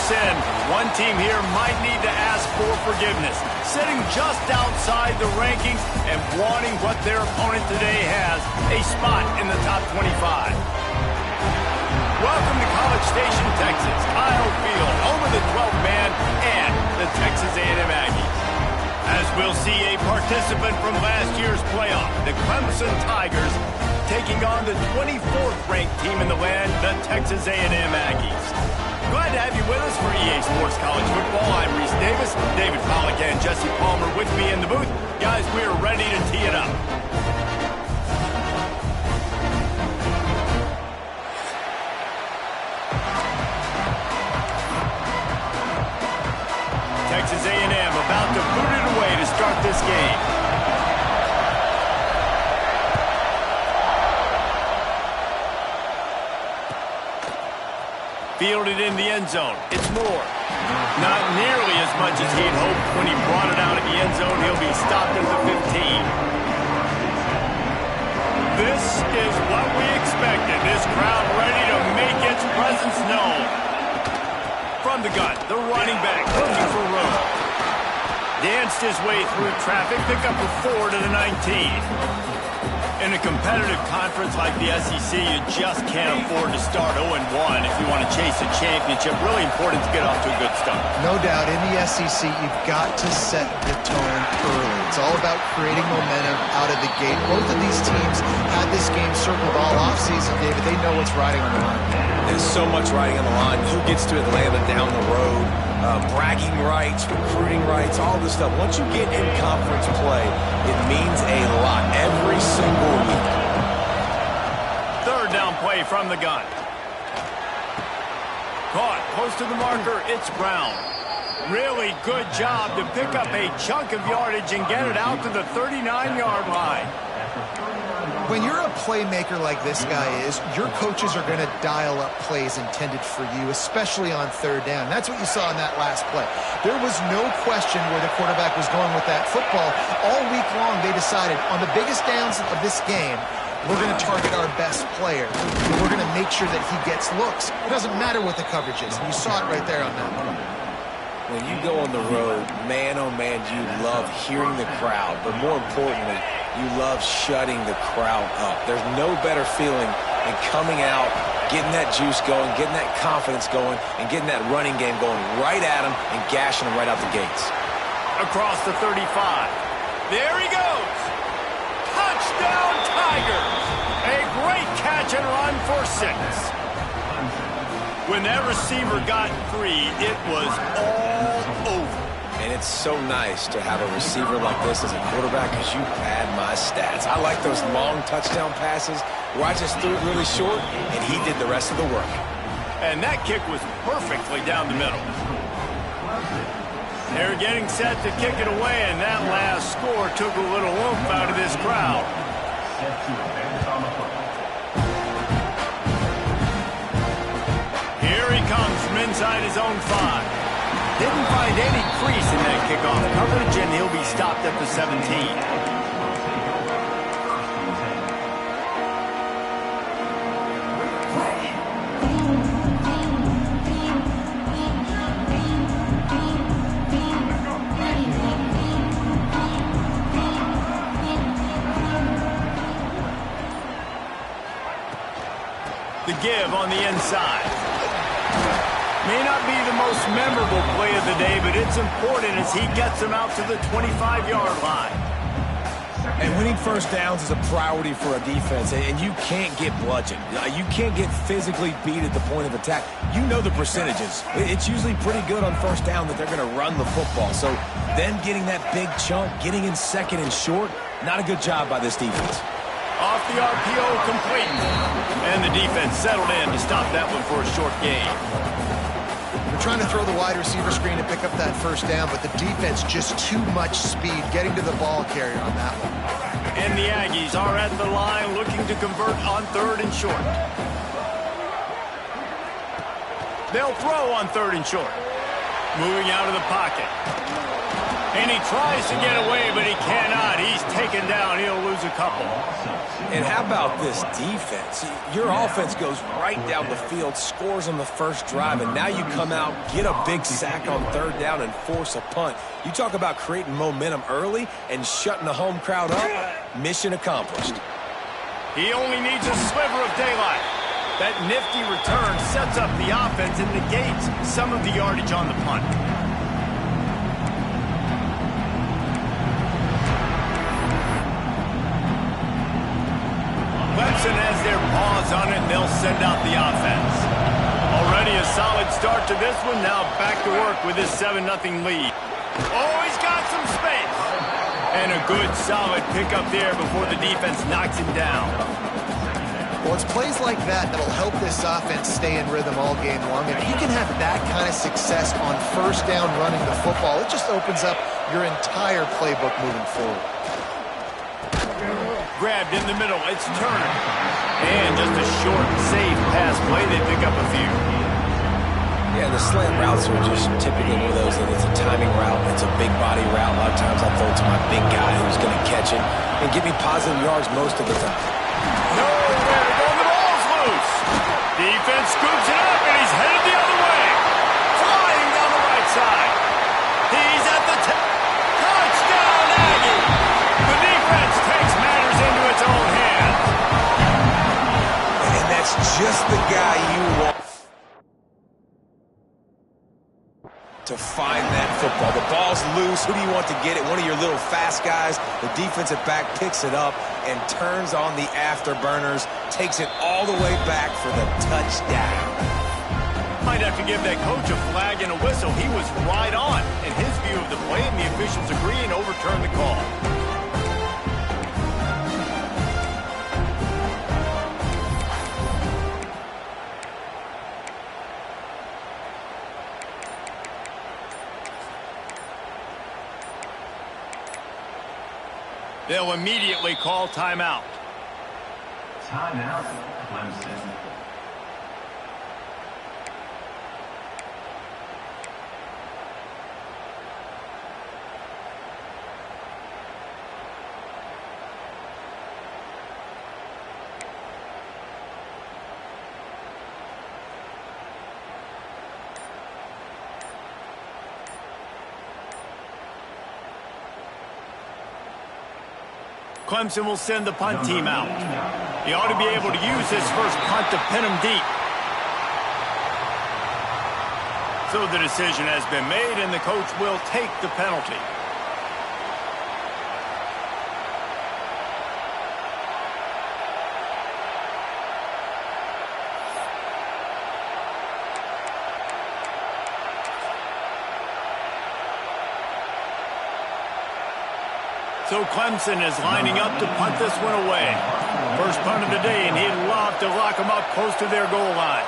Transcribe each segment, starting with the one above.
sin. One team here might need to ask for forgiveness, sitting just outside the rankings and wanting what their opponent today has, a spot in the top 25. Welcome to College Station, Texas. Kyle Field, home of the 12th man and the Texas A&M Aggies. As we'll see a participant from last year's playoff, the Clemson Tigers, taking on the 24th ranked team in the land, the Texas A&M Aggies. Glad to have you with us for EA Sports College Football. I'm Reese Davis, David Pollack and Jesse Palmer with me in the booth. Guys, we are ready to tee it up. Texas A&M about to boot it away to start this game. Fielded in the end zone. It's Moore. Not nearly as much as he'd hoped when he brought it out of the end zone. He'll be stopped at the 15. This is what we expected. This crowd ready to make its presence known. From the gun, the running back looking for room. Danced his way through traffic, pick up a 4 to the 19. In a competitive conference like the SEC, you just can't afford to start 0-1 if you want to chase a championship. Really important to get off to a good start. No doubt, in the SEC, you've got to set the tone early. It's all about creating momentum out of the gate. Both of these teams had this game circled all offseason, David. They know what's riding on the line. There's so much riding on the line. Who gets to Atlanta down the road? Bragging rights, recruiting rights, all this stuff. Once you get in conference play, it means a lot every single week. Third down play from the gun. Caught close to the marker. It's Brown. Really good job to pick up a chunk of yardage and get it out to the 39-yard line. When you're a playmaker like this guy is, your coaches are going to dial up plays intended for you, especially on third down. That's what you saw in that last play. There was no question where the quarterback was going with that football. All week long, they decided on the biggest downs of this game, we're going to target our best player. We're going to make sure that he gets looks. It doesn't matter what the coverage is. And you saw it right there on that one. When you go on the road, man, oh man, you love hearing the crowd. But more importantly, you love shutting the crowd up. There's no better feeling than coming out, getting that juice going, getting that confidence going, and getting that running game going right at them and gashing them right out the gates. Across the 35. There he goes. Touchdown, Tigers. A great catch and run for 6. When that receiver got free, it was all over. And it's so nice to have a receiver like this as a quarterback because you pad my stats. I like those long touchdown passes where I just threw it really short and he did the rest of the work. And that kick was perfectly down the middle. They're getting set to kick it away, and that last score took a little oomph out of this crowd. Here he comes from inside his own 5. Didn't find any crease in that kickoff coverage, and he'll be stopped at the 17. The give on the inside. May not be the most memorable play of the day, but it's important as he gets him out to the 25-yard line. And winning first downs is a priority for a defense, and you can't get bludgeoned. You can't get physically beat at the point of attack. You know the percentages. It's usually pretty good on first down that they're going to run the football. So then getting that big chunk, getting in second and short, not a good job by this defense. Off the RPO, complete. And the defense settled in to stop that one for a short gain. They're trying to throw the wide receiver screen to pick up that first down, but the defense just too much speed getting to the ball carrier on that one. And the Aggies are at the line looking to convert on third and short. They'll throw on third and short. Moving out of the pocket. And he tries to get away, but he cannot. He's taken down. He'll lose a couple. And how about this defense? Your offense goes right down the field, scores on the first drive, and now you come out, get a big sack on third down, and force a punt. You talk about creating momentum early and shutting the home crowd up. Mission accomplished. He only needs a sliver of daylight. That nifty return sets up the offense and negates some of the yardage on the punt. Clemson has their paws on it, and they'll send out the offense. Already a solid start to this one. Now back to work with his 7-0 lead. Oh, he's got some space. And a good, solid pickup there before the defense knocks him down. Well, it's plays like that that'll help this offense stay in rhythm all game long. If you can have that kind of success on first down running the football, it just opens up your entire playbook moving forward. Grabbed in the middle. It's Turner. And just a short, safe pass play. They pick up a few. Yeah, the slant routes are just typically one of those that it's a timing route. It's a big body route. A lot of times I throw it to my big guy who's going to catch it and give me positive yards most of the time. Nowhere to go. The ball's loose. Defense scoops it up, and he's headed the other way. Flying down the right side. He's at the touchdown, Aggie. The defense takes matters into its own hands. And that's just the guy you want to find that football. The ball's loose. Who do you want to get it? One of your little fast guys. The defensive back picks it up and turns on the afterburners, takes it all the way back for the touchdown. Might have to give that coach a flag and a whistle. He was right on in his view of the play, and the officials agree and overturn the call. They'll immediately call timeout. Timeout, Clemson. Clemson will send the punt team out. He ought to be able to use his first punt to pin him deep. So the decision has been made, and the coach will take the penalty. So Clemson is lining up to punt this one away. First punt of the day, and he'd love to lock them up close to their goal line.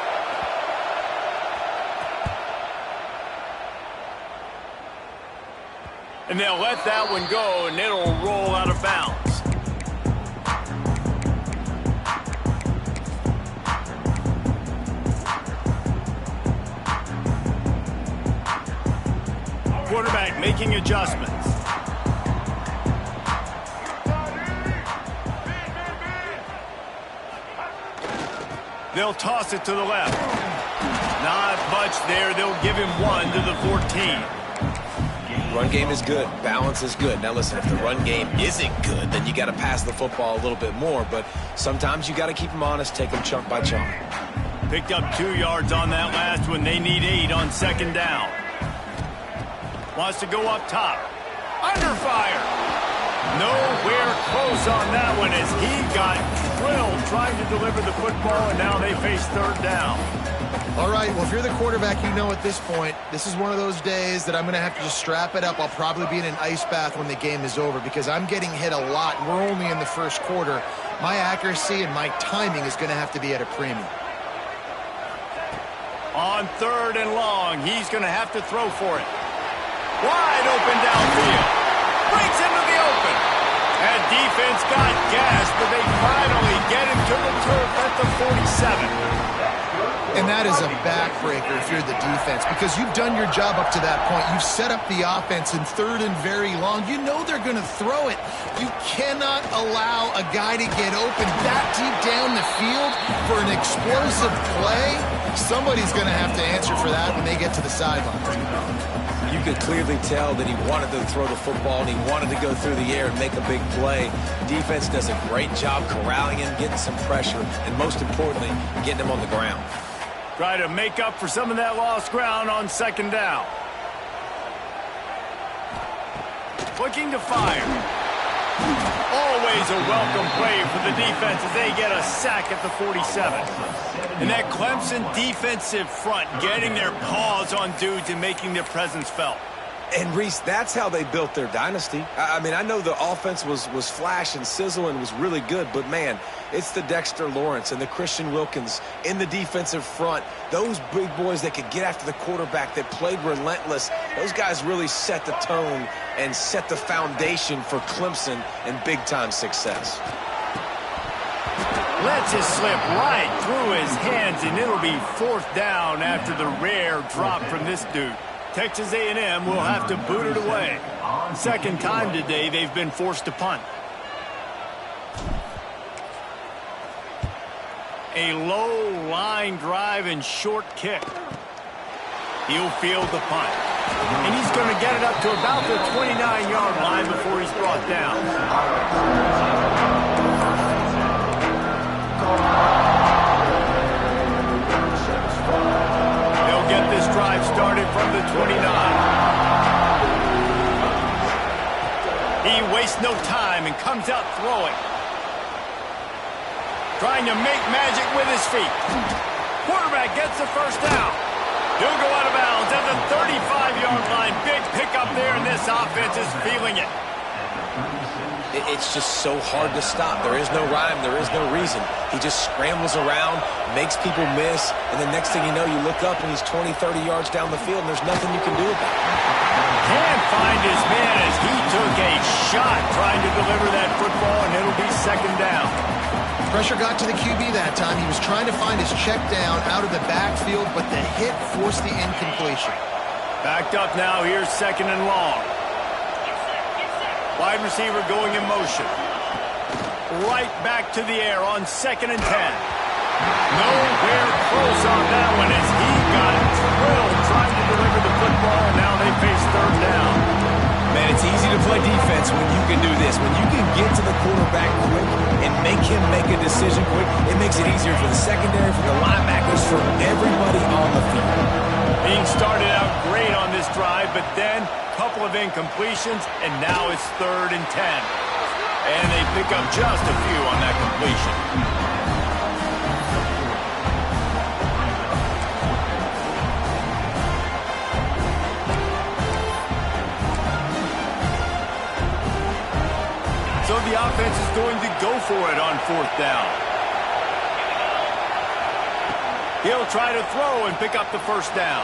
And they'll let that one go, and it'll roll out of bounds. Quarterback making adjustments. They'll toss it to the left. Not much there. They'll give him one to the 14. Run game is good. Balance is good. Now listen, if the run game isn't good, then you got to pass the football a little bit more. But sometimes you got to keep them honest, take them chunk by chunk. Picked up 2 yards on that last one. They need 8 on second down. Wants to go up top. Under fire. Nowhere close on that one as he got drilled trying to deliver the football, and now they face third down. All right, well, if you're the quarterback, you know at this point, this is one of those days that I'm going to have to just strap it up. I'll probably be in an ice bath when the game is over because I'm getting hit a lot. We're only in the first quarter. My accuracy and my timing is going to have to be at a premium. On third and long, he's going to have to throw for it. Wide open downfield. Breaks into the open. That defense got gas, but they finally get him to the turf at the 47. And that is a backbreaker if you're the defense, because you've done your job up to that point. You've set up the offense in 3rd and very long. You know they're going to throw it. You cannot allow a guy to get open that deep down the field for an explosive play. Somebody's going to have to answer for that when they get to the sideline. You could clearly tell that he wanted to throw the football and he wanted to go through the air and make a big play. Defense does a great job corralling him, getting some pressure, and most importantly, getting him on the ground. Try to make up for some of that lost ground on 2nd down. Looking to fire. Always a welcome play for the defense as they get a sack at the 47. And that Clemson defensive front getting their paws on dudes and making their presence felt. And, Reese, that's how they built their dynasty. I mean, I know the offense was flash and sizzle and was really good, but, man, it's the Dexter Lawrence and the Christian Wilkins in the defensive front. Those big boys that could get after the quarterback, that played relentless. Those guys really set the tone and set the foundation for Clemson and big-time success. Lets it slip right through his hands, and it'll be 4th down after the rare drop from this dude. Texas A&M will have to boot it away. 2nd time today they've been forced to punt. A low line drive and short kick. He'll field the punt. And he's going to get it up to about the 29-yard line before he's brought down. They'll get this drive started from the 29. He wastes no time and comes out throwing. Trying to make magic with his feet. Quarterback gets the 1st down. He'll go out of bounds at the 35-yard line. Big pickup there, and this offense is feeling it. It's just so hard to stop. There is no rhyme. There is no reason. He just scrambles around, makes people miss, and the next thing you know, you look up and he's 20, 30 yards down the field, and there's nothing you can do about it. Can't find his man as he took a shot trying to deliver that football, and it'll be 2nd down. Pressure got to the QB that time. He was trying to find his check down out of the backfield, but the hit forced the incompletion. Backed up now. Here's 2nd and long. Wide receiver going in motion. Right back to the air on 2nd and 10. Nowhere close on that one as he got drilled trying to deliver the football, and now they face 3rd down. Man, it's easy to play defense when you can do this. When you can get to the quarterback quick and make him make a decision quick, it makes it easier for the secondary, for the linebackers, for everybody on the field. Being started out great on this drive, but then a couple of incompletions, and now it's 3rd and 10. And they pick up just a few on that completion. So the offense is going to go for it on 4th down. He'll try to throw and pick up the 1st down.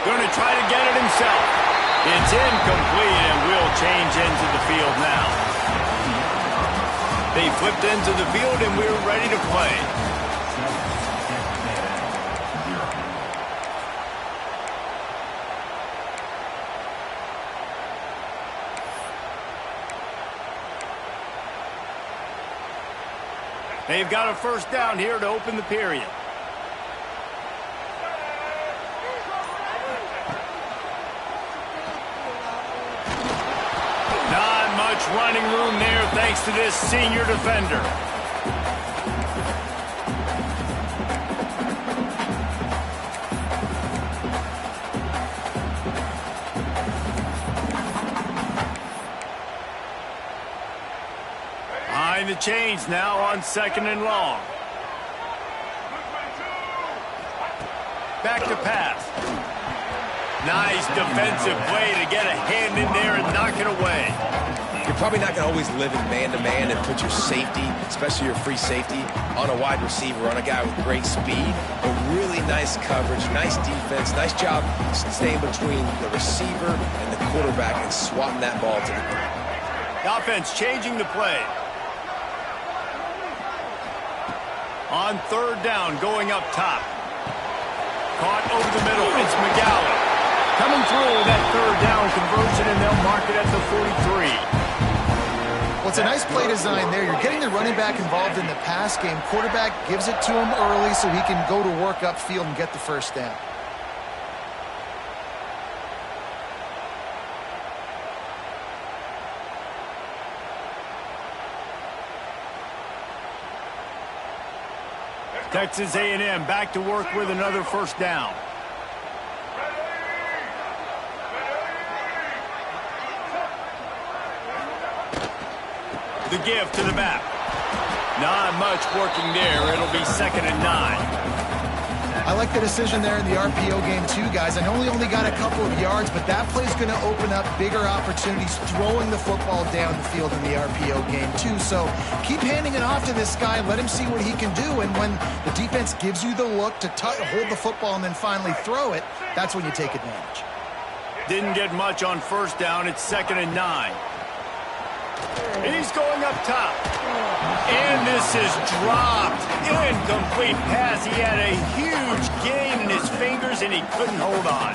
Going to try to get it himself. It's incomplete and will change into the field now. They flipped into the field and we're ready to play. They've got a 1st down here to open the period. Not much running room there thanks to this senior defender. The change now on 2nd and long. Back to pass. Nice defensive play to get a hand in there and knock it away. You're probably not going to always live in man-to-man and put your safety, especially your free safety, on a wide receiver, on a guy with great speed, but really nice coverage, nice defense, nice job staying between the receiver and the quarterback and swatting that ball to the ground. The offense changing the play. On third down, going up top. Caught over the middle. It's McGowan. Coming through that third down conversion, and they'll mark it at the 43. Well, it's a nice play design there. You're getting the running back involved in the pass game. Quarterback gives it to him early so he can go to work upfield and get the first down. Texas A&M back to work with another first down. The give to the back. Not much working there. It'll be 2nd and 9. I like the decision there in the RPO game too, guys. I know he only got a couple of yards, but that play's going to open up bigger opportunities throwing the football down the field in the RPO game too. So keep handing it off to this guy and let him see what he can do. And when the defense gives you the look to hold the football and then finally throw it, that's when you take advantage. Didn't get much on first down. It's 2nd and 9. He's going up top. And this is dropped. Incomplete pass. He had a huge gain in his fingers, and he couldn't hold on.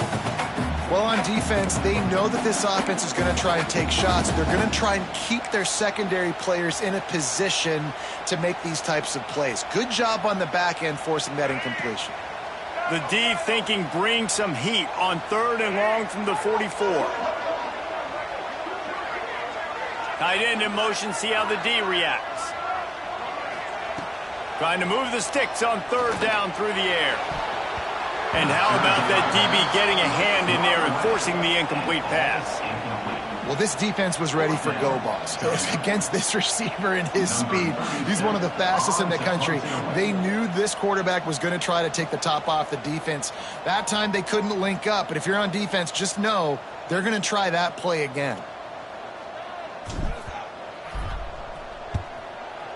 Well, on defense, they know that this offense is going to try and take shots. They're going to try and keep their secondary players in a position to make these types of plays. Good job on the back end forcing that incompletion. The D thinking bring some heat on 3rd and long from the 44. Tight end in motion, see how the D reacts. Trying to move the sticks on 3rd down through the air. And how about that DB getting a hand in there and forcing the incomplete pass? Well, this defense was ready for go balls. Against this receiver and his speed. He's one of the fastest in the country. They knew this quarterback was going to try to take the top off the defense. That time they couldn't link up, but if you're on defense, just know they're going to try that play again.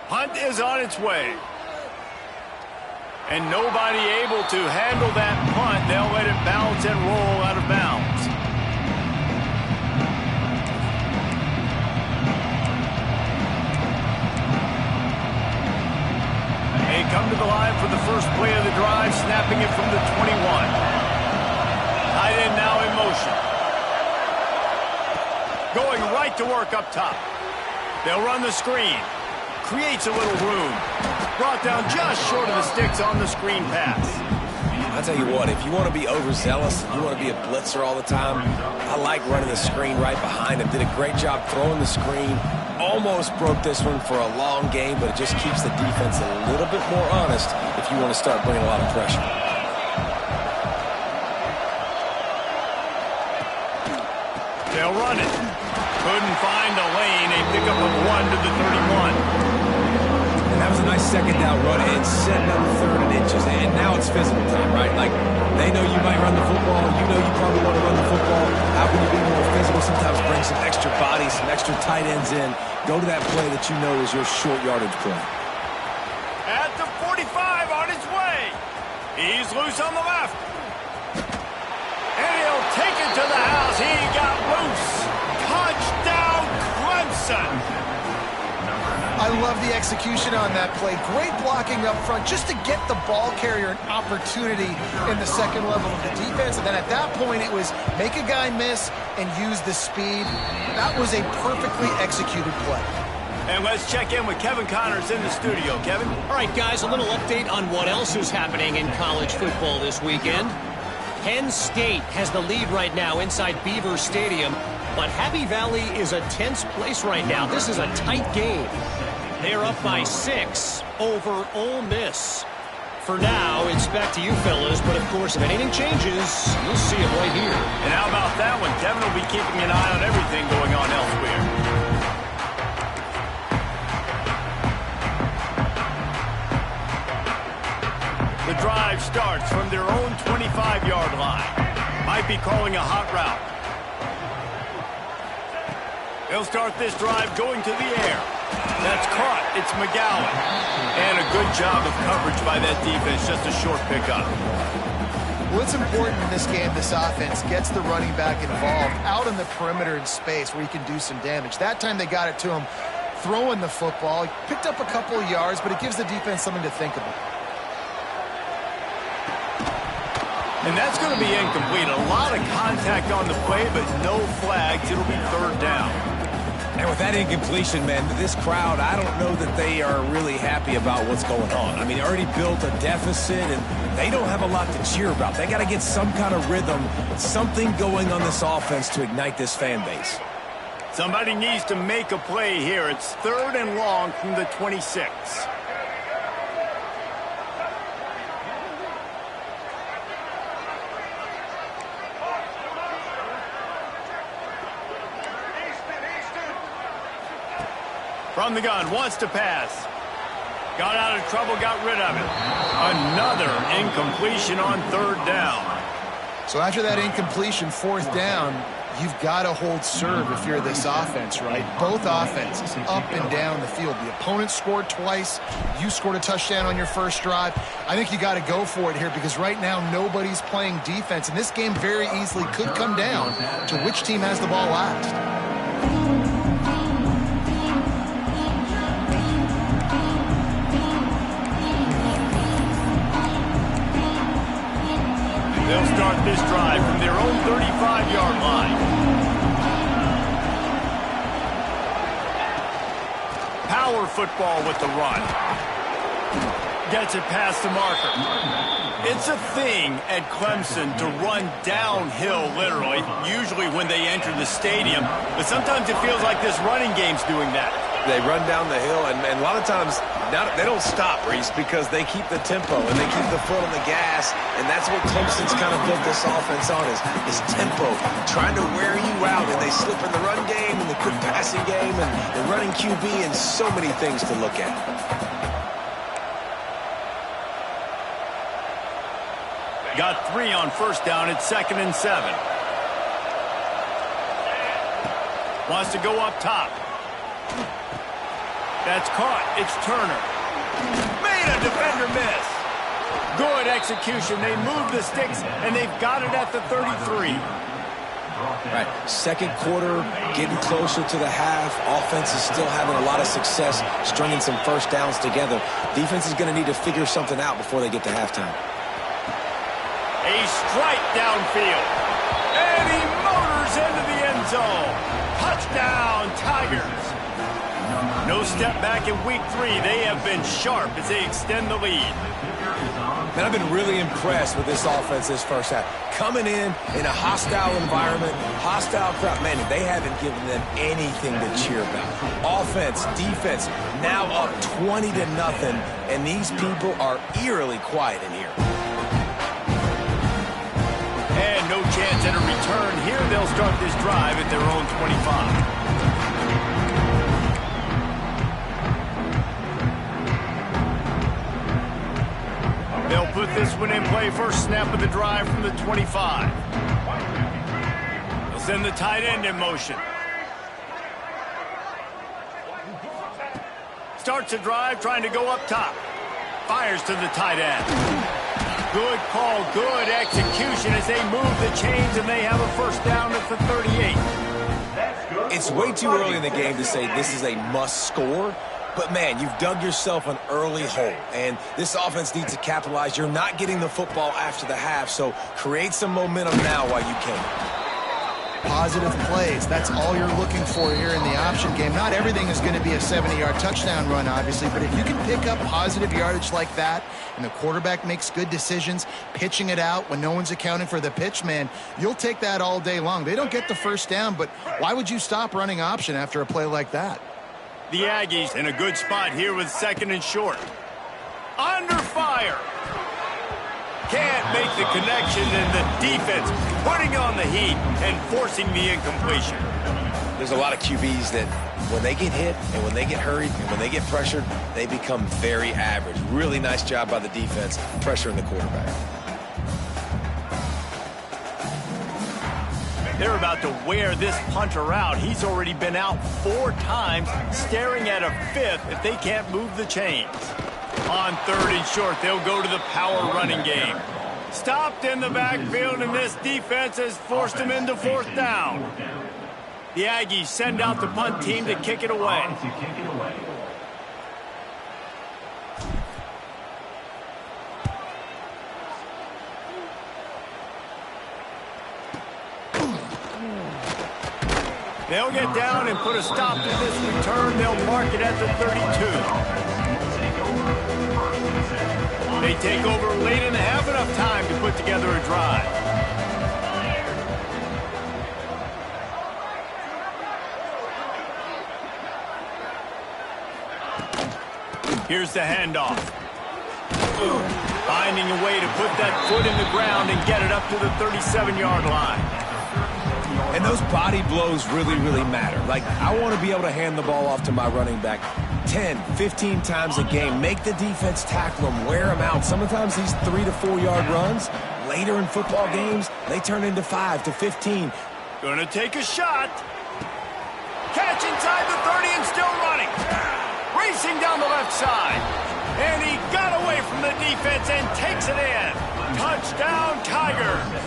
Punt is on its way. And nobody able to handle that punt. They'll let it bounce and roll out of bounds. They come to the line for the first play of the drive, snapping it from the 21. Tight end now in motion. Going right to work up top. They'll run the screen. Creates a little room. Brought down just short of the sticks on the screen pass. I'll tell you what, if you want to be overzealous, you want to be a blitzer all the time, I like running the screen right behind him. Did a great job throwing the screen. Almost broke this one for a long game, but it just keeps the defense a little bit more honest if you want to start bringing a lot of pressure. They'll run it. Couldn't find a lane. A pickup of 1 to the 31. And that was a nice second down run and setting up 3rd and inches. And now it's physical time, right? Like, they know you might run the football. You know you probably want to run the football. How can you be more physical? Sometimes bring some extra bodies, some extra tight ends in. Go to that play that you know is your short yardage play. At the 45 on his way. He's loose on the left. And he'll take it to the house. He got loose. Touchdown, Clemson. I love the execution on that play. Great blocking up front just to get the ball carrier an opportunity in the second level of the defense. And then at that point, it was make a guy miss and use the speed. That was a perfectly executed play. And let's check in with Kevin Connors in the studio. Kevin? All right, guys, a little update on what else is happening in college football this weekend. Penn State has the lead right now inside Beaver Stadium, but Happy Valley is a tense place right now. This is a tight game. They're up by 6 over Ole Miss. For now, it's back to you fellas, but of course, if anything changes, you'll see it right here. And how about that one? Kevin will be keeping an eye on everything going on elsewhere. The drive starts from their own 25-yard line. Might be calling a hot route. They'll start this drive going to the air. That's caught. It's McGowan. And a good job of coverage by that defense. Just a short pickup. Well, it's important in this game this offense gets the running back involved out in the perimeter in space where he can do some damage. That time they got it to him throwing the football. He picked up a couple of yards, but it gives the defense something to think about. And that's going to be incomplete. A lot of contact on the play, but no flags. It'll be third down. And with that incompletion, man, this crowd, I don't know that they are really happy about what's going on. I mean, they already built a deficit, and they don't have a lot to cheer about. They got to get some kind of rhythm, something going on this offense to ignite this fan base. Somebody needs to make a play here. It's third and long from the 26. From the gun, wants to pass. Got out of trouble, got rid of it. Another incompletion on third down. So after that incompletion, fourth down, you've got to hold serve if you're this offense, right? Both offenses up and down the field. The opponent scored twice. You scored a touchdown on your first drive. I think you got to go for it here because right now nobody's playing defense. And this game very easily could come down to which team has the ball last. They'll start this drive from their own 35-yard line. Power football with the run. Gets it past the marker. It's a thing at Clemson to run downhill, literally, usually when they enter the stadium. But sometimes it feels like this running game's doing that. They run down the hill, and a lot of times they don't stop, Reese, because they keep the tempo and they keep the foot on the gas, and that's what Clemson's kind of built this offense on is tempo, trying to wear you out, and they slip in the run game and the quick passing game and the running QB and so many things to look at. Got 3 on first down. It's 2nd and 7. Wants to go up top. That's caught. It's Turner. Made a defender miss. Good execution. They move the sticks, and they've got it at the 33. Right. Second quarter, getting closer to the half. Offense is still having a lot of success stringing some first downs together. Defense is going to need to figure something out before they get to halftime. A strike downfield. And he motors into the end zone. Touchdown, Tigers. No step back in week 3. They have been sharp as they extend the lead. Man, I've been really impressed with this offense this first half. Coming in a hostile environment, hostile crowd. Man, they haven't given them anything to cheer about. Offense, defense, now up 20-0, and these people are eerily quiet in here. And no chance at a return here. They'll start this drive at their own 25. They'll put this one in play. First snap of the drive from the 25. They'll send the tight end in motion. Starts a drive trying to go up top. Fires to the tight end. Good call, good execution as they move the chains, and they have a first down at the 38. It's way too early in the game to say this is a must score. But, man, you've dug yourself an early hole, and this offense needs to capitalize. You're not getting the football after the half, so create some momentum now while you can. Positive plays, that's all you're looking for here in the option game. Not everything is going to be a 70-yard touchdown run, obviously, but if you can pick up positive yardage like that and the quarterback makes good decisions, pitching it out when no one's accounting for the pitch, man, you'll take that all day long. They don't get the first down, but why would you stop running option after a play like that? The Aggies in a good spot here with 2nd and short. Under fire. Can't make the connection, and the defense putting on the heat and forcing the incompletion. There's a lot of QBs that when they get hit and when they get hurried and when they get pressured, they become very average. Really nice job by the defense pressuring the quarterback. They're about to wear this punter out. He's already been out 4 times, staring at a 5th if they can't move the chains. On 3rd and short, they'll go to the power running game. Stopped in the backfield, and this defense has forced him into fourth down. The Aggies send out the punt team to kick it away. They'll get down and put a stop to this return. They'll mark it at the 32. They take over late and have enough time to put together a drive. Here's the handoff. Finding a way to put that foot in the ground and get it up to the 37-yard line. And those body blows really, really matter. Like, I want to be able to hand the ball off to my running back 10, 15 times a game. Make the defense tackle them, wear them out. Sometimes these 3 to 4 yard runs, later in football games, they turn into 5 to 15. Gonna take a shot. Catch inside the 30 and still running. Racing down the left side. And he got away from the defense and takes it in. Touchdown, Tigers.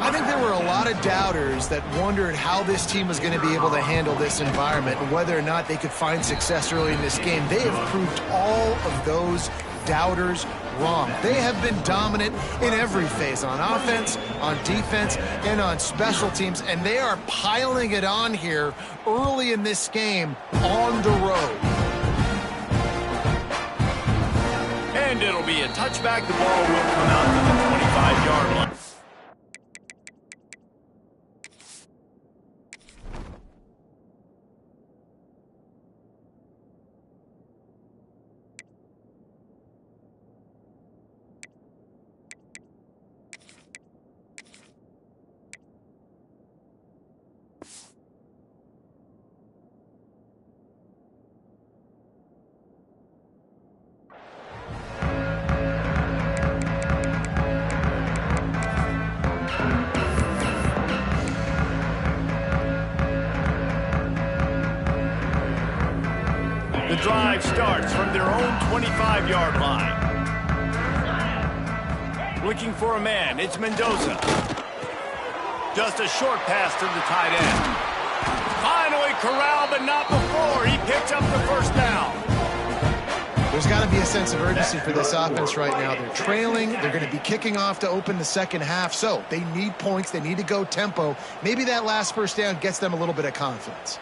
I think there were a lot of doubters that wondered how this team was going to be able to handle this environment and whether or not they could find success early in this game. They have proved all of those doubters wrong. They have been dominant in every phase, on offense, on defense, and on special teams, and they are piling it on here early in this game on the road. And it'll be a touchback. The ball will come out to the 25-yard line. The drive starts from their own 25-yard line. Looking for a man, it's Mendoza. Just a short pass to the tight end. Finally corralled, but not before. He picks up the first down. There's got to be a sense of urgency for this offense right now. They're trailing. They're going to be kicking off to open the second half. So they need points. They need to go tempo. Maybe that last first down gets them a little bit of confidence.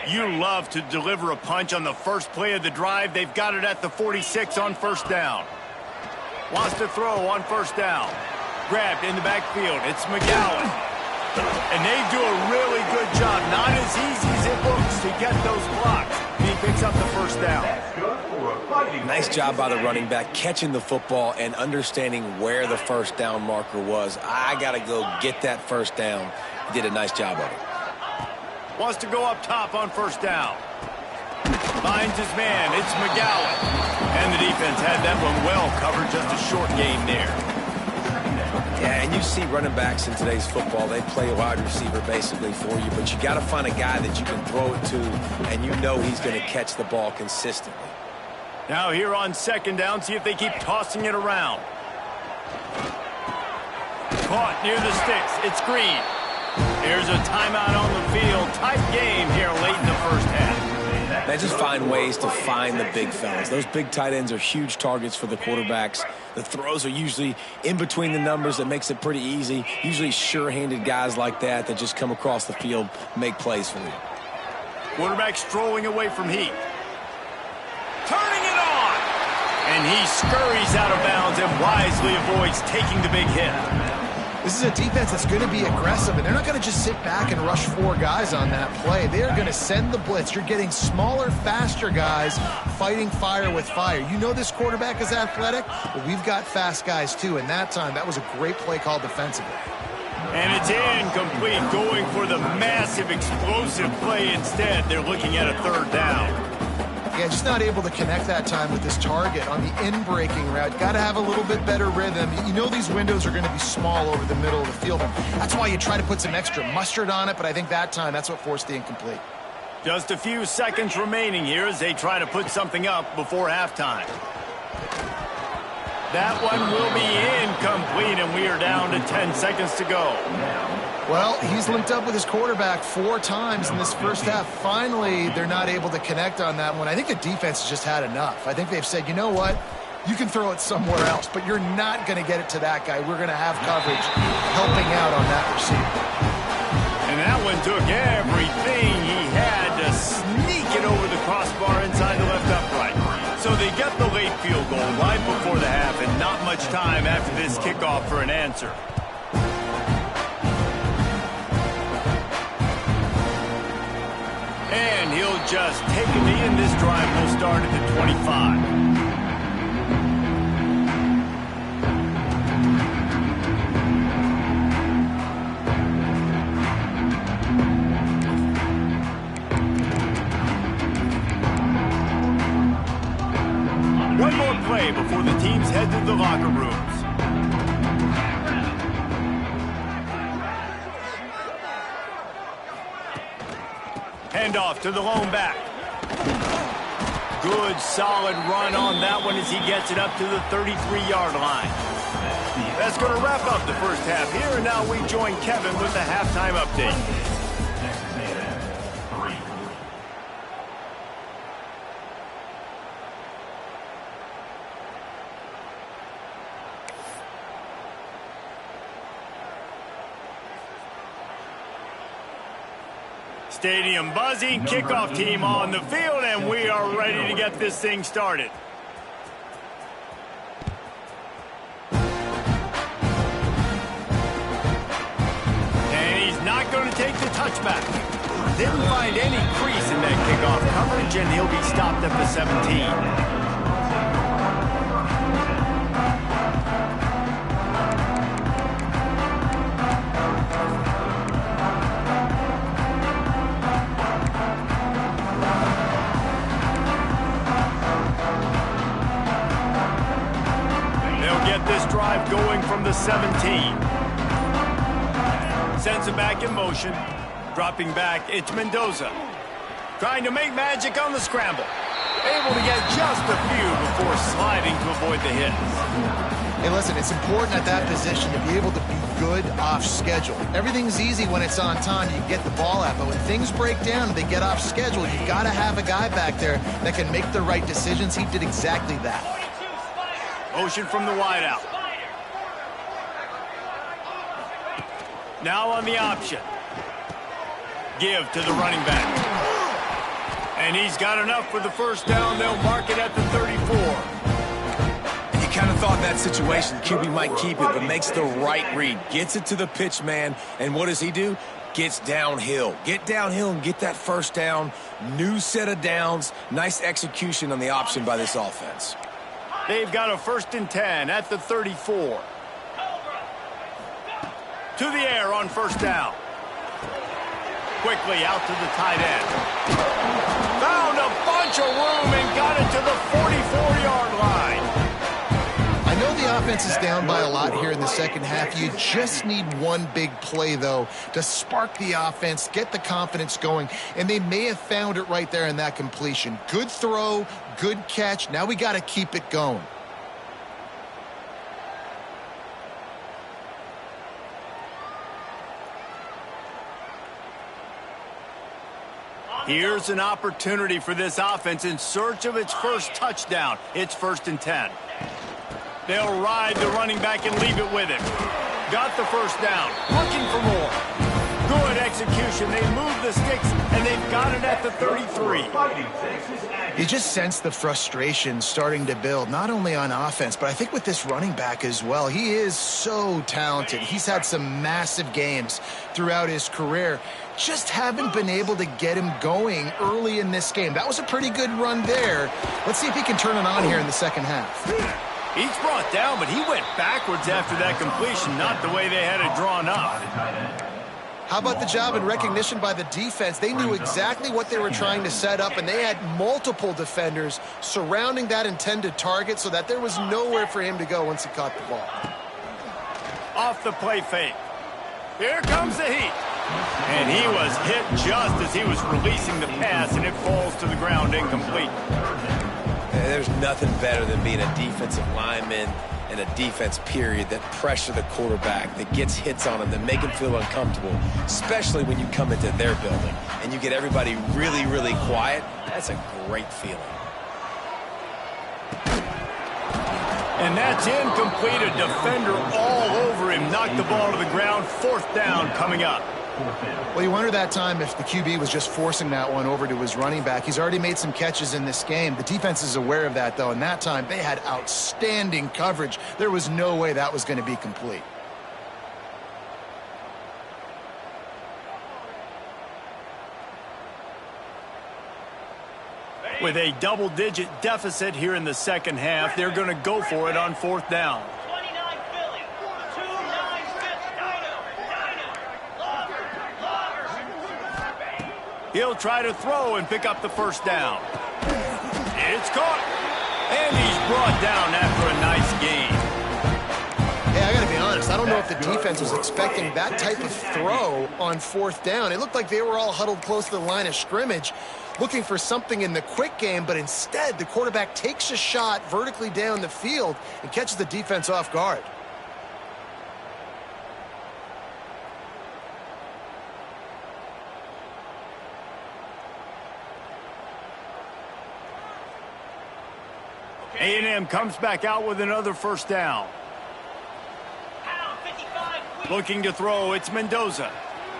You love to deliver a punch on the first play of the drive. They've got it at the 46 on first down. Wants to throw on first down. Grabbed in the backfield. It's McGowan. And they do a really good job. Not as easy as it looks to get those blocks. And he picks up the first down. Nice job by the running back, catching the football and understanding where the first down marker was. I got to go get that first down. He did a nice job of it. Wants to go up top on first down. Finds his man. It's McGowan. And the defense had that one well covered. Just a short gain there. Yeah, and you see running backs in today's football, they play a wide receiver basically for you, but you got to find a guy that you can throw it to, and you know he's going to catch the ball consistently. Now here on second down, see if they keep tossing it around. Caught near the sticks. It's Green. Here's a timeout on the field. Tight game here late in the first half. They just find ways to find the big fellas. Those big tight ends are huge targets for the quarterbacks. The throws are usually in between the numbers. That makes it pretty easy. Usually sure-handed guys like that just come across the field, make plays for you. Quarterback strolling away from Heath. Turning it on! And he scurries out of bounds and wisely avoids taking the big hit. This is a defense that's going to be aggressive, and they're not going to just sit back and rush 4 guys on that play. They are going to send the blitz. You're getting smaller, faster guys fighting fire with fire. You know this quarterback is athletic, but we've got fast guys too, and that time, that was a great play call defensively. And it's incomplete, going for the massive, explosive play instead. They're looking at a third down. Yeah, just not able to connect that time with this target on the in-breaking route. Got to have a little bit better rhythm. You know these windows are going to be small over the middle of the field. And that's why you try to put some extra mustard on it, but I think that time, that's what forced the incomplete. Just a few seconds remaining here as they try to put something up before halftime. That one will be incomplete, and we are down to 10 seconds to go. Well, he's linked up with his quarterback 4 times in this first half. Finally, they're not able to connect on that one. I think the defense has just had enough. I think they've said, you know what? You can throw it somewhere else, but you're not going to get it to that guy. We're going to have coverage helping out on that receiver. And that one took everything he had to sneak it over the crossbar inside the left upright. So they get the late field goal right before the half, and not much time after this kickoff for an answer. And he'll just take a knee, and this drive will start at the 25. One more play before the teams head to the locker rooms. Handoff to the lone back. Good, solid run on that one as he gets it up to the 33-yard line. That's going to wrap up the first half here, and now we join Kevin with the halftime update. Stadium buzzing, kickoff team on the field, and we are ready to get this thing started. And he's not going to take the touchback. Didn't find any crease in that kickoff coverage, and he'll be stopped at the 17. This drive going from the 17. Sends it back in motion. Dropping back, it's Mendoza. Trying to make magic on the scramble. Able to get just a few before sliding to avoid the hit. Hey, listen, it's important at that position to be able to be good off schedule. Everything's easy when it's on time. You get the ball out, but when things break down and they get off schedule, you've got to have a guy back there that can make the right decisions. He did exactly that. Motion from the wideout. Now on the option. Give to the running back. And he's got enough for the first down. They'll mark it at the 34. And you kind of thought that situation, QB might keep it, but makes the right read. Gets it to the pitch man, and what does he do? Gets downhill. Get downhill and get that first down. New set of downs. Nice execution on the option by this offense. They've got a 1st and 10 at the 34. To the air on first down. Quickly out to the tight end. Found a bunch of room and got it to the 44-yard line. I know the offense is down by a lot here in the second half. You just need one big play, though, to spark the offense, get the confidence going, and they may have found it right there in that completion. Good throw, good catch. Now we got to keep it going. Here's an opportunity for this offense in search of its first touchdown. It's 1st and 10. They'll ride the running back and leave it with him. Got the first down. Looking for more. Good execution. They move the sticks, and they've got it at the 33. You just sense the frustration starting to build, not only on offense, but I think with this running back as well. He is so talented. He's had some massive games throughout his career. Just haven't been able to get him going early in this game. That was a pretty good run there. Let's see if he can turn it on here in the second half. He's brought down, but he went backwards after that completion, not the way they had it drawn up. How about the job and recognition by the defense? They knew exactly what they were trying to set up, and they had multiple defenders surrounding that intended target so that there was nowhere for him to go once he caught the ball. Off the play fake. Here comes the heat. And he was hit just as he was releasing the pass, and it falls to the ground incomplete. There's nothing better than being a defensive lineman and a defense, period, that pressure the quarterback, that gets hits on him, that make him feel uncomfortable, especially when you come into their building and you get everybody really, really quiet. That's a great feeling. And that's incomplete. A defender all over him. Knocked the ball to the ground. 4th down coming up. Well, you wonder that time if the QB was just forcing that one over to his running back. He's already made some catches in this game. The defense is aware of that, though, and that time they had outstanding coverage. There was no way that was going to be complete. With a double-digit deficit here in the second half, they're going to go for it on 4th down. He'll try to throw and pick up the 1st down. It's caught. And he's brought down after a nice gain. Hey, I got to be honest. I don't know if the defense was expecting that type of throw on 4th down. It looked like they were all huddled close to the line of scrimmage, looking for something in the quick game, but instead the quarterback takes a shot vertically down the field and catches the defense off guard. A&M comes back out with another 1st down. Looking to throw, it's Mendoza.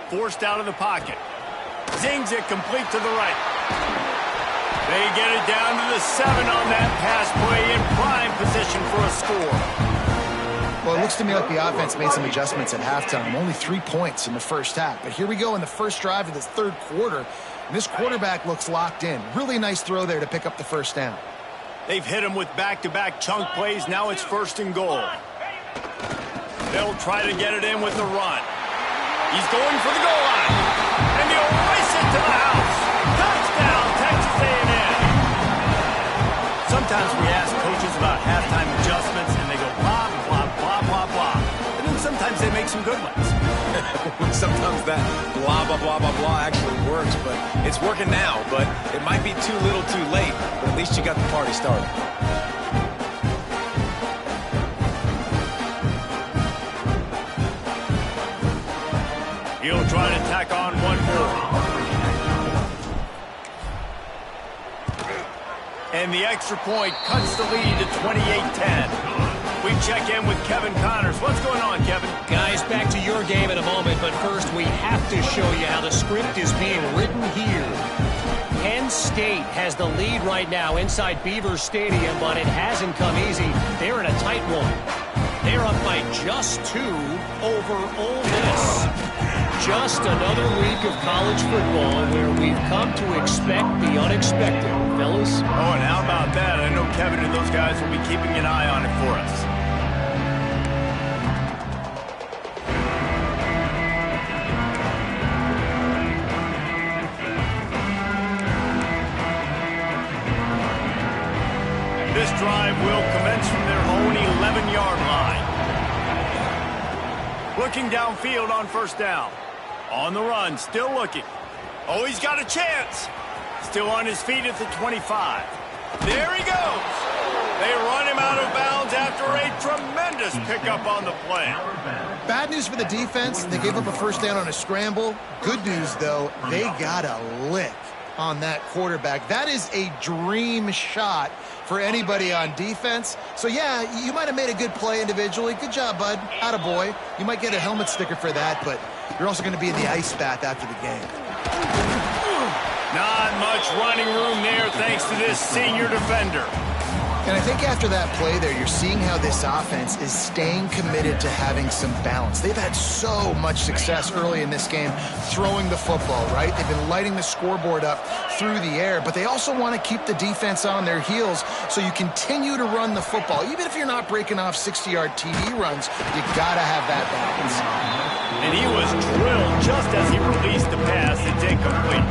Forced out of the pocket. Zings it complete to the right. They get it down to the 7 on that pass play in prime position for a score. Well, it looks to me like the offense made some adjustments at halftime. Only 3 points in the first half. But here we go in the first drive of this 3rd quarter. And this quarterback looks locked in. Really nice throw there to pick up the 1st down. They've hit him with back-to-back chunk plays. Now it's 1st and goal. They'll try to get it in with the run. He's going for the goal line. And he'll race it to the house. Touchdown, Texas A&M. Sometimes we ask coaches about halftime adjustments, and they go blah, blah, blah, blah, blah. And then sometimes they make some good ones. Sometimes that blah, blah, blah, blah, blah actually works, but it's working now. But it might be too little too late, but at least you got the party started. He'll try to tack on one more. And the extra point cuts the lead to 28-10. We check in with Kevin Connors. What's going on, Kevin? Guys, back to your game in a moment, but first we have to show you how the script is being written here. Penn State has the lead right now inside Beaver Stadium, but it hasn't come easy. They're in a tight one. They're up by just 2 over Ole Miss. Just another week of college football where we've come to expect the unexpected, fellas. Oh, and how about that? I know Kevin and those guys will be keeping an eye on it for us. This drive will commence from their own 11-yard line. Looking downfield on 1st down. On the run, still looking. Oh, he's got a chance. Still on his feet at the 25. There he goes. They run him out of bounds after a tremendous pickup on the play. Bad news for the defense. They gave up a 1st down on a scramble. Good news, though, they got a lick on that quarterback. That is a dream shot for anybody on defense. So, yeah, you might have made a good play individually. Good job, bud. Attaboy. You might get a helmet sticker for that, but you're also going to be in the ice bath after the game. Not much running room there thanks to this senior defender. And I think after that play there, you're seeing how this offense is staying committed to having some balance. They've had so much success early in this game throwing the football, right? They've been lighting the scoreboard up through the air, but they also want to keep the defense on their heels, so you continue to run the football. Even if you're not breaking off 60-yard TD runs, you got to have that balance. And he was drilled just as he released the pass. It's incomplete.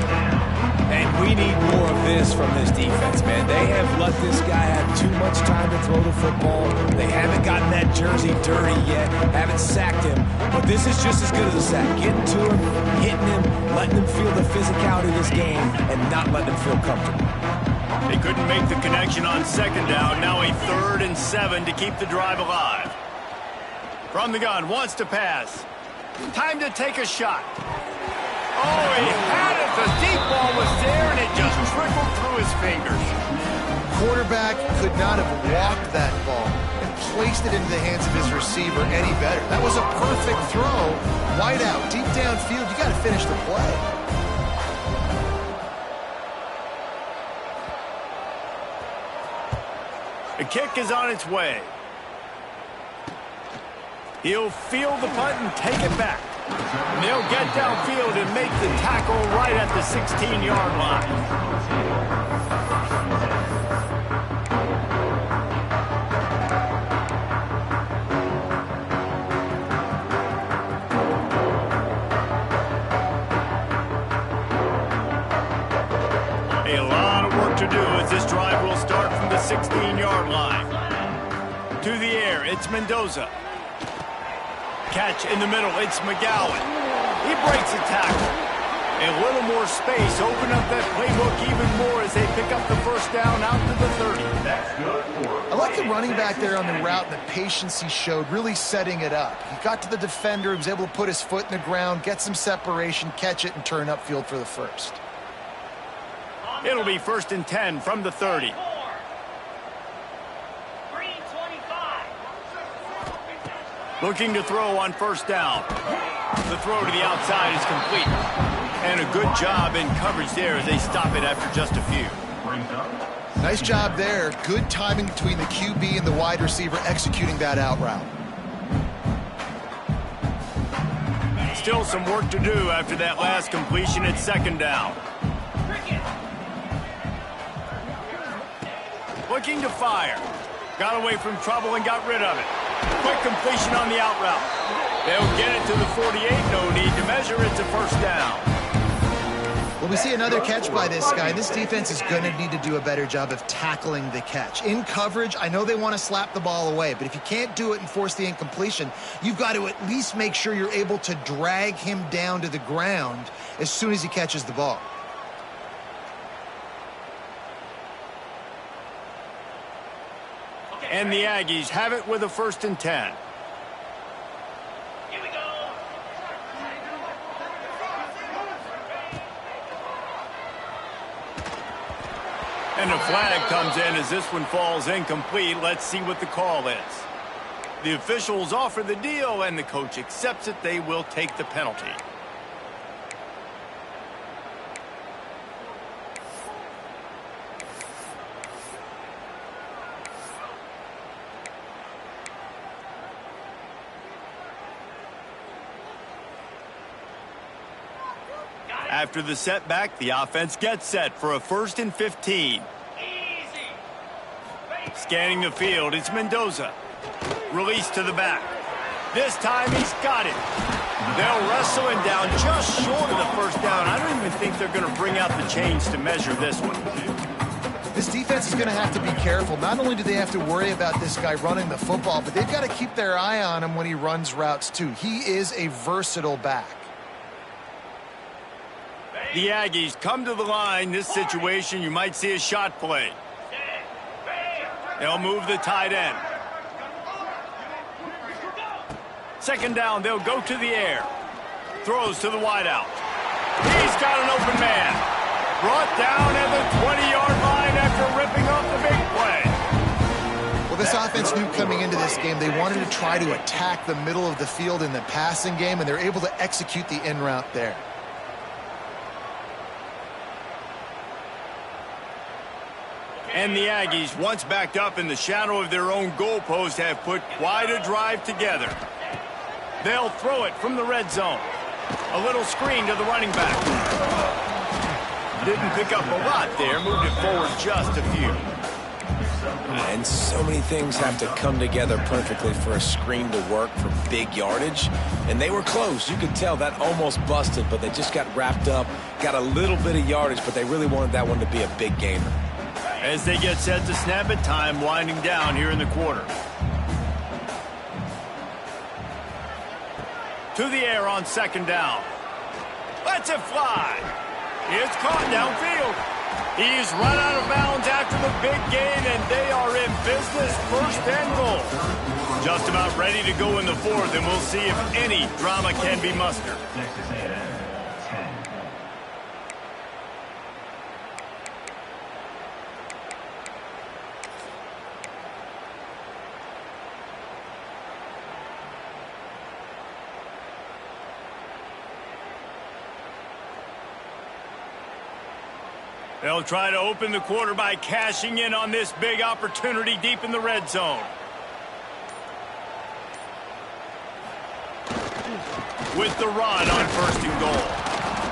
And we need more of this from this defense, man. They have let this guy have too much time to throw the football. They haven't gotten that jersey dirty yet, haven't sacked him. But this is just as good as a sack. Getting to him, hitting him, letting him feel the physicality of this game, and not letting him feel comfortable. They couldn't make the connection on second down. Now a 3rd and 7 to keep the drive alive. From the gun, wants to pass. Time to take a shot. Oh, he had it. The deep ball was there, and it just trickled through his fingers. Quarterback could not have walked that ball and placed it into the hands of his receiver any better. That was a perfect throw. Wide out, deep downfield. You got to finish the play. The kick is on its way. He'll field the punt and take it back. And they'll get downfield and make the tackle right at the 16-yard line. A lot of work to do as this drive will start from the 16-yard line. To the air, it's Mendoza. Catch in the middle, it's McGowan. He breaks a tackle. A little more space, open up that playbook even more as they pick up the first down out to the 30. That's good. I like the running back there on the route and the patience he showed, really setting it up. He got to the defender, he was able to put his foot in the ground, get some separation, catch it, and turn upfield for the first. It'll be 1st and 10 from the 30. Looking to throw on first down. The throw to the outside is complete. And a good job in coverage there as they stop it after just a few. Nice job there. Good timing between the QB and the wide receiver executing that out route. Still some work to do after that last completion at second down. Looking to fire. Got away from trouble and got rid of it. Quick completion on the out route. They'll get it to the 48. No need to measure. It's a first down. Well, we see another catch by this guy. This defense is going to need to do a better job of tackling the catch. In coverage, I know they want to slap the ball away, but if you can't do it and force the incompletion, you've got to at least make sure you're able to drag him down to the ground as soon as he catches the ball. And the Aggies have it with a 1st and 10. Here we go. And a flag comes in as this one falls incomplete. Let's see what the call is. The officials offer the deal, and the coach accepts it. They will take the penalty. After the setback, the offense gets set for a 1st and 15. Scanning the field, it's Mendoza. Release to the back. This time he's got it. They'll wrestle him down just short of the first down. I don't even think they're going to bring out the chains to measure this one. This defense is going to have to be careful. Not only do they have to worry about this guy running the football, but they've got to keep their eye on him when he runs routes too. He is a versatile back. The Aggies come to the line. This situation, you might see a shot play. They'll move the tight end. Second down, they'll go to the air. Throws to the wideout. He's got an open man. Brought down at the 20-yard line after ripping off the big play. Well, this offense knew coming into this game they wanted to try to attack the middle of the field in the passing game, and they're able to execute the in route there. And the Aggies, once backed up in the shadow of their own goalpost, have put quite a drive together. They'll throw it from the red zone. A little screen to the running back. Didn't pick up a lot there, moved it forward just a few. And so many things have to come together perfectly for a screen to work for big yardage. And they were close. You could tell that almost busted, but they just got wrapped up, got a little bit of yardage, but they really wanted that one to be a big gainer. As they get set to snap it, time winding down here in the quarter. To the air on second down. Lets it fly. It's caught downfield. He's run out of bounds after the big gain, and they are in business, first and goal. Just about ready to go in the fourth, and we'll see if any drama can be mustered. Next is A&M, 10. They'll try to open the quarter by cashing in on this big opportunity deep in the red zone. With the run on first and goal.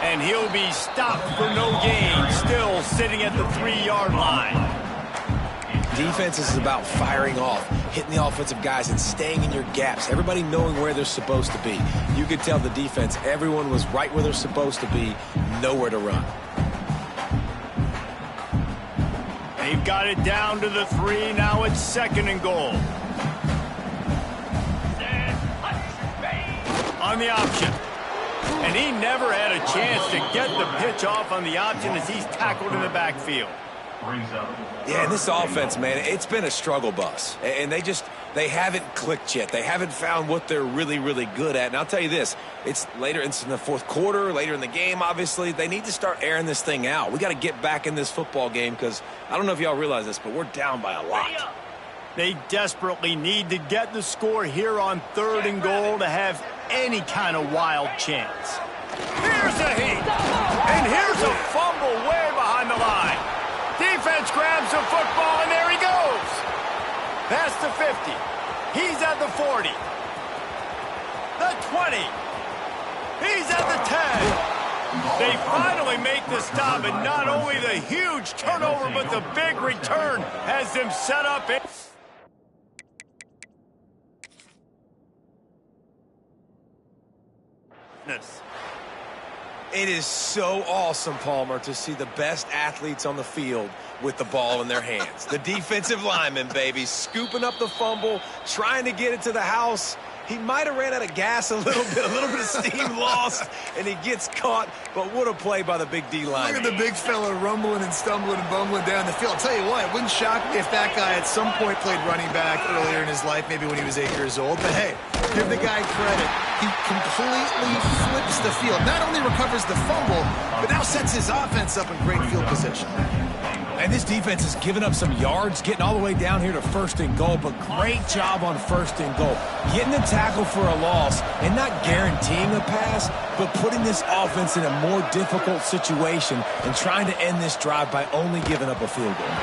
And he'll be stopped for no gain, still sitting at the 3-yard line. Defense is about firing off, hitting the offensive guys, and staying in your gaps. Everybody knowing where they're supposed to be. You could tell the defense, everyone was right where they're supposed to be, nowhere to run. They've got it down to the 3. Now it's second and goal. On the option. And he never had a chance to get the pitch off on the option as he's tackled in the backfield. Yeah, and this offense, man, it's been a struggle bus. And they haven't clicked yet. They haven't found what they're really, really good at. And I'll tell you this, it's in the fourth quarter, later in the game, obviously. They need to start airing this thing out. We got to get back in this football game because I don't know if y'all realize this, but we're down by a lot. They desperately need to get the score here on third and goal to have any kind of wild chance. Here's a heat. And here's a fumble way behind the line. Defense grabs the football, and there he goes. Past the 50. He's at the 40. The 20. He's at the 10. They finally make the stop, and not only the huge turnover, but the big return has them set up. It is so awesome, Palmer, to see the best athletes on the field with the ball in their hands. The defensive lineman, baby, scooping up the fumble, trying to get it to the house. He might have ran out of gas a little bit of steam lost, and he gets caught. But what a play by the big D line. Look at the big fella rumbling and stumbling and bumbling down the field. I'll tell you what, it wouldn't shock me if that guy at some point played running back earlier in his life, maybe when he was 8 years old. But hey, give the guy credit. He completely flips the field. Not only recovers the fumble, but now sets his offense up in great field position. And this defense has given up some yards, getting all the way down here to first and goal, but great job on first and goal. Getting the tackle for a loss and not guaranteeing a pass, but putting this offense in a more difficult situation and trying to end this drive by only giving up a field goal.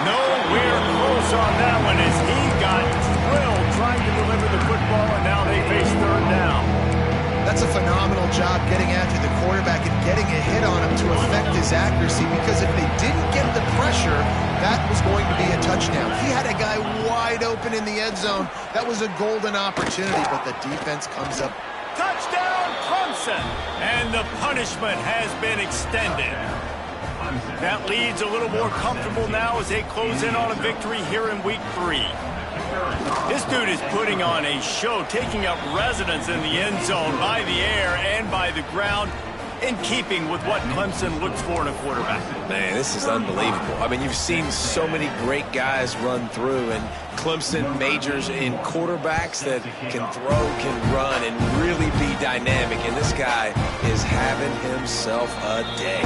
Nowhere close on that one as he got drilled trying to deliver the football, and now they face third down. That's a phenomenal job getting after the quarterback and getting a hit on him to affect his accuracy, because if they didn't get the pressure, that was going to be a touchdown. He had a guy wide open in the end zone. That was a golden opportunity, but the defense comes up. Touchdown, Clemson! And the punishment has been extended. That lead's a little more comfortable now as they close in on a victory here in week 3. This dude is putting on a show, taking up residence in the end zone by the air and by the ground, in keeping with what Clemson looks for in a quarterback. Man, this is unbelievable. I mean, you've seen so many great guys run through, and Clemson majors in quarterbacks that can throw, can run, and really be dynamic, and this guy is having himself a day.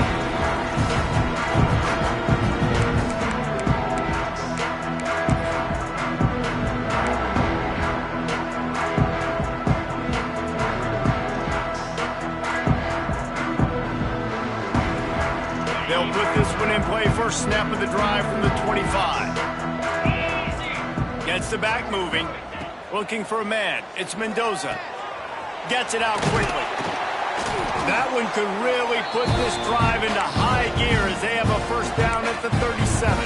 They'll put this one in play. First snap of the drive from the 25. Gets the back moving. Looking for a man. It's Mendoza. Gets it out quickly. That one could really put this drive into high gear as they have a first down at the 37.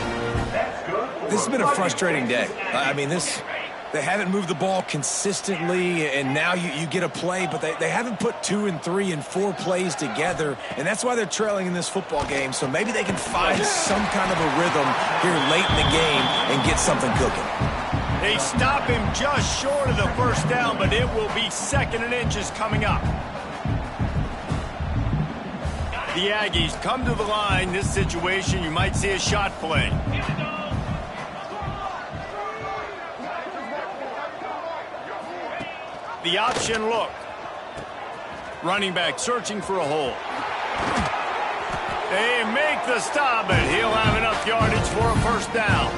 This has been a frustrating day. I mean, they haven't moved the ball consistently, and now you get a play, but they haven't put 2 and 3 and 4 plays together, and that's why they're trailing in this football game. So maybe they can find some kind of a rhythm here late in the game and get something cooking. They stop him just short of the first down, but it will be 2nd and inches coming up. The Aggies come to the line. This situation, you might see a shot play. The option look. Running back searching for a hole. They make the stop, and he'll have enough yardage for a first down.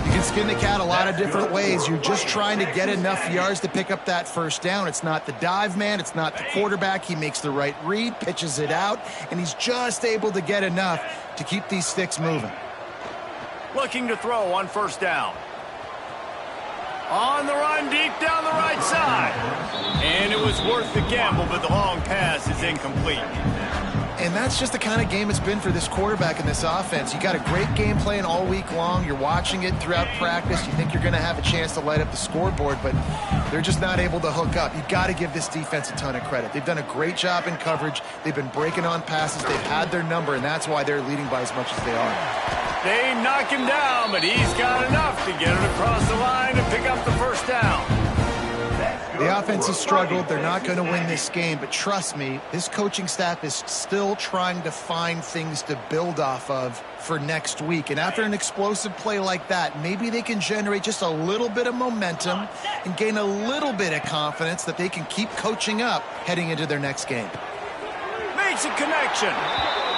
You can skin the cat a lot of different ways. You're just trying to get enough yards to pick up that first down. It's not the dive man. It's not the quarterback. He makes the right read, pitches it out, and he's just able to get enough to keep these sticks moving. Looking to throw on first down. On the run, deep down the right side. And it was worth the gamble, but the long pass is incomplete. And that's just the kind of game it's been for this quarterback in this offense. You got a great game plan all week long. You're watching it throughout practice. You think you're going to have a chance to light up the scoreboard, but they're just not able to hook up. You've got to give this defense a ton of credit. They've done a great job in coverage. They've been breaking on passes. They've had their number, and that's why they're leading by as much as they are. They knock him down, but he's got enough to get it across the line and pick up the first down. The offense has struggled. They're not going to win this game, but trust me, this coaching staff is still trying to find things to build off of for next week. And after an explosive play like that, maybe they can generate just a little bit of momentum and gain a little bit of confidence that they can keep coaching up heading into their next game. Makes a connection.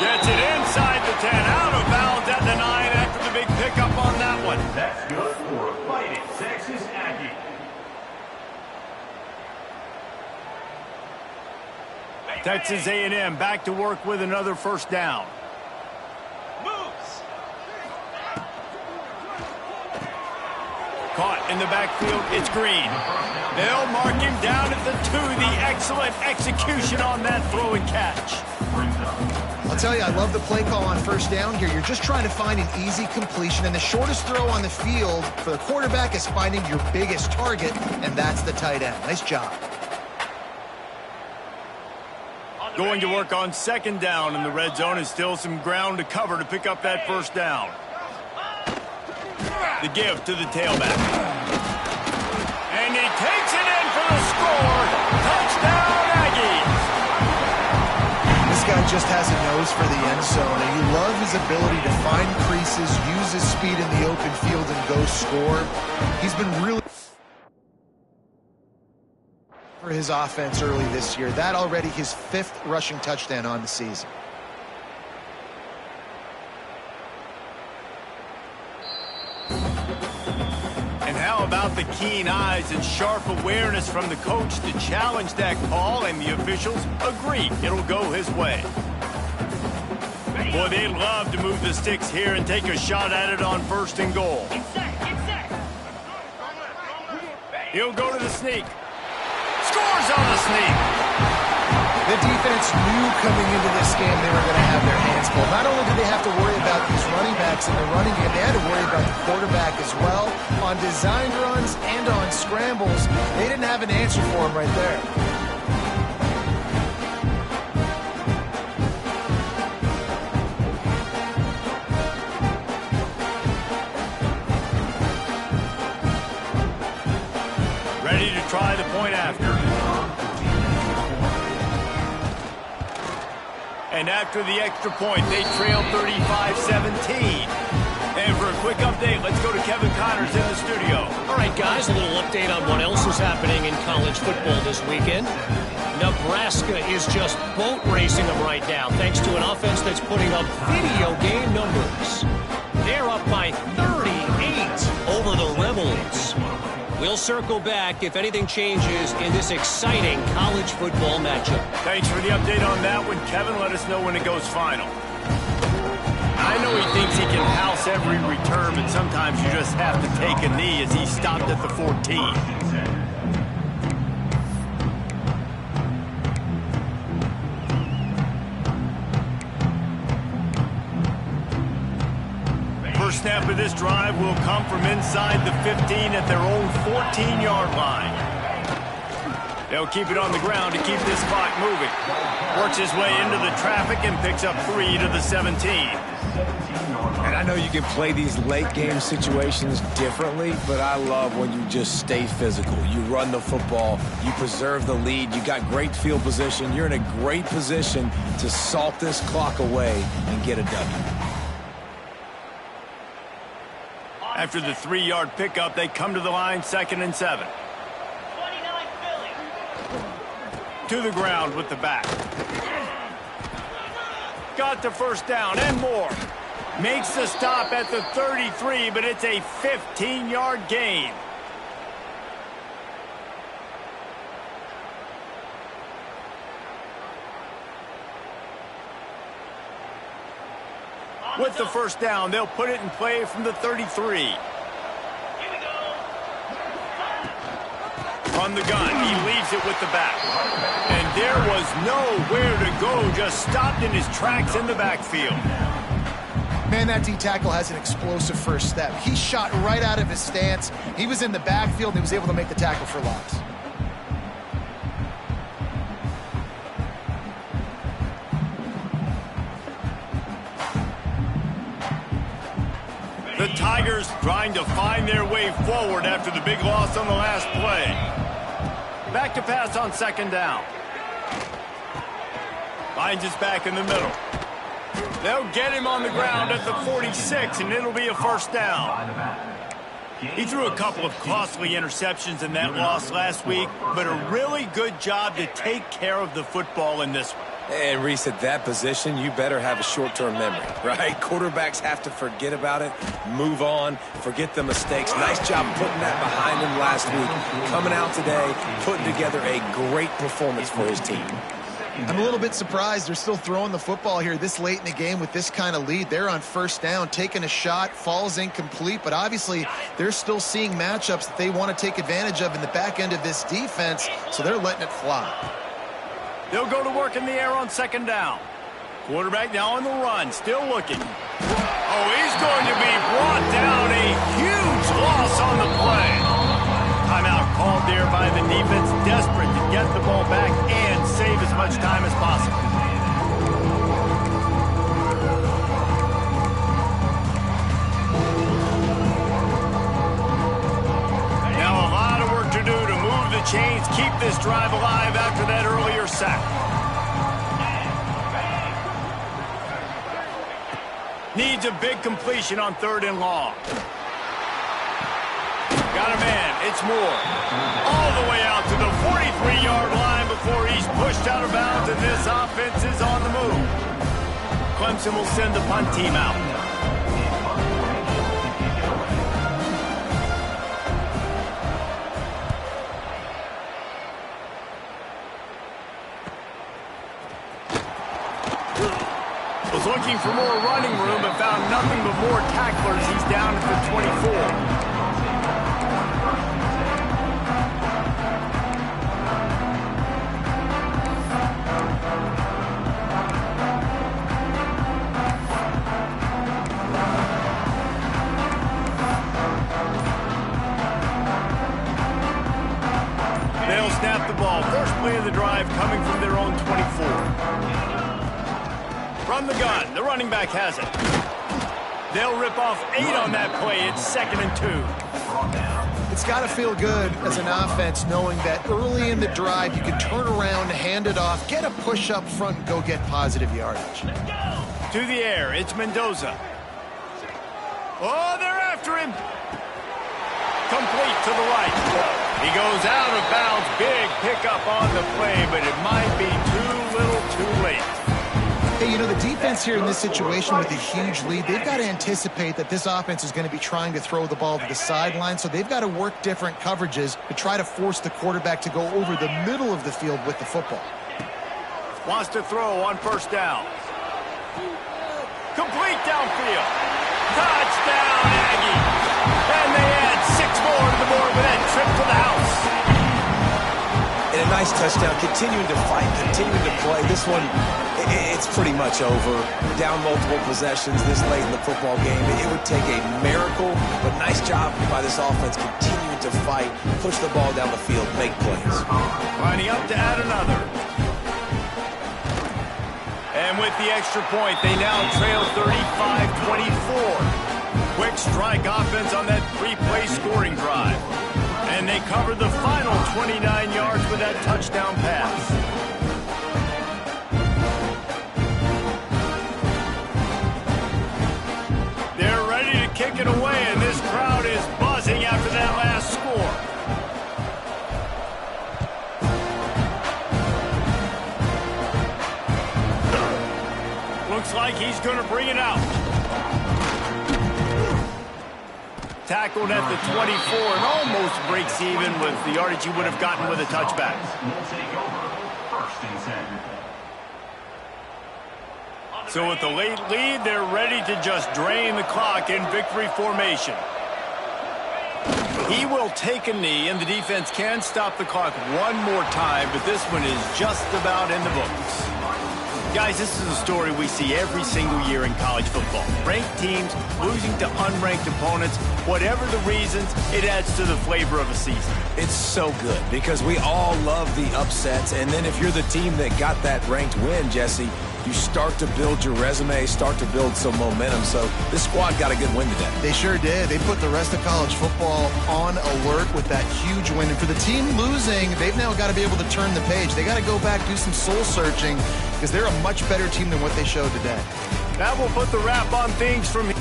Gets it inside the 10, out of bounds at the 9 after the big pickup on that one. That's good for a Fighting Texas Aggie. Texas A&M back to work with another first down. Moves. Caught in the backfield, it's Green. They'll mark him down at the 2. The excellent execution on that throw and catch. I'll tell you, I love the play call on first down here. You're just trying to find an easy completion, and the shortest throw on the field for the quarterback is finding your biggest target, and that's the tight end. Nice job. Going to work on second down in the red zone, and still some ground to cover to pick up that first down. The give to the tailback. And he takes it in for the score. Touchdown, Aggies. This guy just has a nose for the end zone, and you love his ability to find creases, use his speed in the open field, and go score. He's been really for his offense early this year. That already his 5th rushing touchdown on the season. And how about the keen eyes and sharp awareness from the coach to challenge that call, and the officials agree it'll go his way. Boy, they'd love to move the sticks here and take a shot at it on first and goal. He'll go to the sneak. Scores on the sneak. The defense knew coming into this game they were going to have their hands full. Not only did they have to worry about these running backs in the running game, they had to worry about the quarterback as well. On designed runs and on scrambles, they didn't have an answer for him right there. Ready to try the point after. And after the extra point, they trail 35-17. And for a quick update, let's go to Kevin Connors in the studio. All right, guys, a little update on what else is happening in college football this weekend. Nebraska is just boat racing them right now, thanks to an offense that's putting up video game numbers. They're up by 38 over the Rebels. We'll circle back if anything changes in this exciting college football matchup. Thanks for the update on that one, Kevin. Let us know when it goes final. I know he thinks he can house every return, but sometimes you just have to take a knee as he stopped at the 14. First snap of this drive will come from inside the 15 at their own 14-yard line. They'll keep it on the ground to keep this clock moving. Works his way into the traffic and picks up 3 to the 17. And I know you can play these late-game situations differently, but I love when you just stay physical. You run the football, you preserve the lead, you got great field position, you're in a great position to salt this clock away and get a W. After the 3-yard pickup, they come to the line, 2nd and 7. To the ground with the back. Got the first down and more. Makes the stop at the 33, but it's a 15-yard gain. With the first down, they'll put it in play from the 33. On the gun, he leaves it with the back. And there was nowhere to go, just stopped in his tracks in the backfield. Man, that D-tackle has an explosive first step. He shot right out of his stance. He was in the backfield, and he was able to make the tackle for loss. The Tigers trying to find their way forward after the big loss on the last play. Back to pass on 2nd down. Finds his back in the middle. They'll get him on the ground at the 46, and it'll be a first down. He threw a couple of costly interceptions in that loss last week, but a really good job to take care of the football in this one. And Reese, at that position, you better have a short-term memory, right? Quarterbacks have to forget about it, move on, forget the mistakes. Nice job putting that behind him last week. Coming out today, putting together a great performance for his team. I'm a little bit surprised they're still throwing the football here this late in the game with this kind of lead. They're on first down, taking a shot, falls incomplete, but obviously they're still seeing matchups that they want to take advantage of in the back end of this defense, so they're letting it fly. They'll go to work in the air on 2nd down. Quarterback now on the run, still looking. Oh, he's going to be brought down. A huge loss on the play. Timeout called there by the defense, desperate to get the ball back and save as much time as possible. Now a lot of work to do to move the chains, keep this drive alive after that earlier sack. Needs a big completion on 3rd and long. Got a man, it's Moore. All the way out to the 43-yard line before he's pushed out of bounds, and this offense is on the move. Clemson will send the punt team out. Was looking for more running room, but found nothing but more tacklers. He's down at the 24. They'll snap the ball. First play of the drive coming from their own 24. From the gun, the running back has it. They'll rip off 8 on that play. It's 2nd and 2. It's got to feel good as an offense knowing that early in the drive you can turn around, hand it off, get a push up front, and go get positive yardage. To the air, it's Mendoza. Oh, they're after him. Complete to the right. He goes out of bounds. Big pickup on the play, but it might be too little too late. Hey, you know, the defense here in this situation with a huge lead, they've got to anticipate that this offense is going to be trying to throw the ball to the sideline, so they've got to work different coverages to try to force the quarterback to go over the middle of the field with the football. Wants to throw on first down. Complete downfield. Touchdown, Aggie. And they add 6 more to the board with that trip to the house. And a nice touchdown, continuing to fight, continuing to play. This one, it's pretty much over. Down multiple possessions this late in the football game. It would take a miracle, but nice job by this offense continuing to fight, push the ball down the field, make plays. Lining up to add another. And with the extra point, they now trail 35-24. Quick strike offense on that three-play scoring drive. And they covered the final 29 yards with that touchdown pass. They're ready to kick it away, and this crowd is buzzing after that last score. Looks like he's going to bring it out. Tackled at the 24 and almost breaks even with the yardage he would have gotten with a touchback. So with the late lead, they're ready to just drain the clock in victory formation. He will take a knee, and the defense can stop the clock one more time, but this one is just about in the books. Guys, this is a story we see every single year in college football. Ranked teams losing to unranked opponents. Whatever the reasons, it adds to the flavor of a season. It's so good because we all love the upsets, and then if you're the team that got that ranked win, Jesse, you start to build your resume, start to build some momentum. So this squad got a good win today. They sure did. They put the rest of college football on alert with that huge win. And for the team losing, they've now got to be able to turn the page. They got to go back, do some soul searching, because they're a much better team than what they showed today. That will put the wrap on things from here.